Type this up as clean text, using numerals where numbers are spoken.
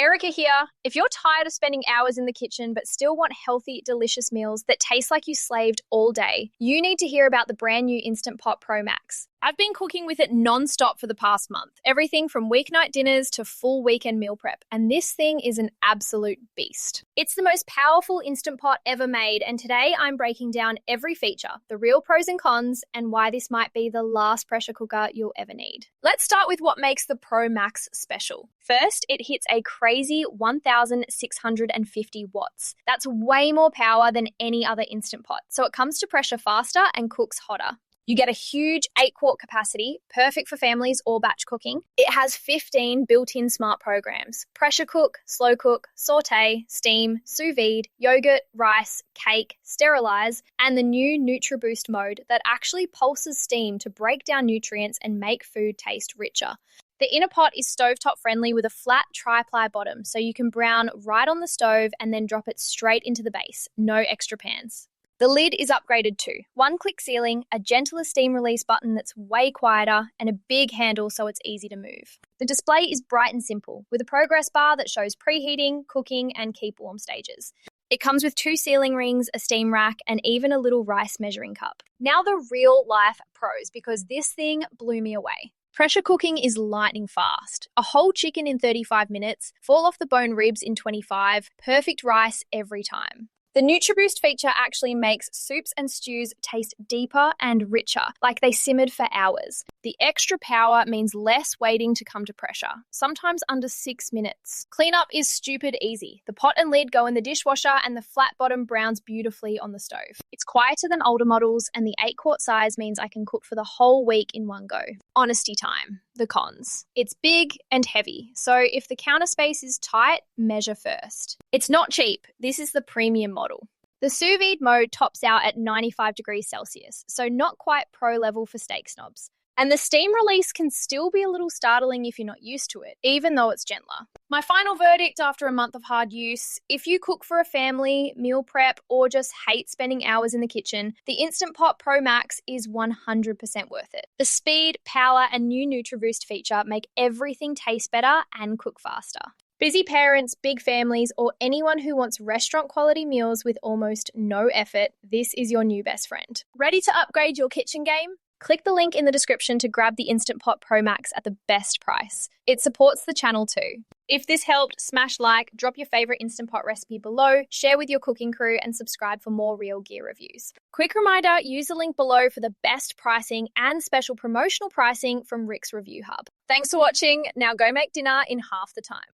Erica here. If you're tired of spending hours in the kitchen but still want healthy, delicious meals that taste like you slaved all day, you need to hear about the brand new Instant Pot Pro Max. I've been cooking with it non-stop for the past month, everything from weeknight dinners to full weekend meal prep, and this thing is an absolute beast. It's the most powerful Instant Pot ever made, and today I'm breaking down every feature, the real pros and cons, and why this might be the last pressure cooker you'll ever need. Let's start with what makes the Pro Max special. First, it hits a crazy 1,650 watts. That's way more power than any other Instant Pot, so it comes to pressure faster and cooks hotter. You get a huge 8-quart capacity, perfect for families or batch cooking. It has 15 built-in smart programs: pressure cook, slow cook, sauté, steam, sous vide, yogurt, rice, cake, sterilize, and the new NutriBoost mode that actually pulses steam to break down nutrients and make food taste richer. The inner pot is stovetop friendly with a flat tri-ply bottom, so you can brown right on the stove and then drop it straight into the base. No extra pans. The lid is upgraded too. One-click sealing, a gentler steam release button that's way quieter, and a big handle so it's easy to move. The display is bright and simple, with a progress bar that shows preheating, cooking, and keep warm stages. It comes with 2 sealing rings, a steam rack, and even a little rice measuring cup. Now the real-life pros, because this thing blew me away. Pressure cooking is lightning fast. A whole chicken in 35 minutes, fall off the bone ribs in 25, perfect rice every time. The NutriBoost feature actually makes soups and stews taste deeper and richer, like they simmered for hours. The extra power means less waiting to come to pressure, sometimes under 6 minutes. Cleanup is stupid easy. The pot and lid go in the dishwasher and the flat bottom browns beautifully on the stove. It's quieter than older models, and the 8-quart size means I can cook for the whole week in one go. Honesty time. The cons. It's big and heavy, so if the counter space is tight, measure first. It's not cheap. This is the premium model. The sous vide mode tops out at 95 degrees Celsius, so not quite pro level for steak snobs. And the steam release can still be a little startling if you're not used to it, even though it's gentler. My final verdict after a month of hard use: if you cook for a family, meal prep, or just hate spending hours in the kitchen, the Instant Pot Pro Max is 100% worth it. The speed, power, and new NutriBoost feature make everything taste better and cook faster. Busy parents, big families, or anyone who wants restaurant quality meals with almost no effort, this is your new best friend. Ready to upgrade your kitchen game? Click the link in the description to grab the Instant Pot Pro Max at the best price. It supports the channel too. If this helped, smash like, drop your favorite Instant Pot recipe below, share with your cooking crew, and subscribe for more real gear reviews. Quick reminder, use the link below for the best pricing and special promotional pricing from Rick's Review Hub. Thanks for watching. Now go make dinner in half the time.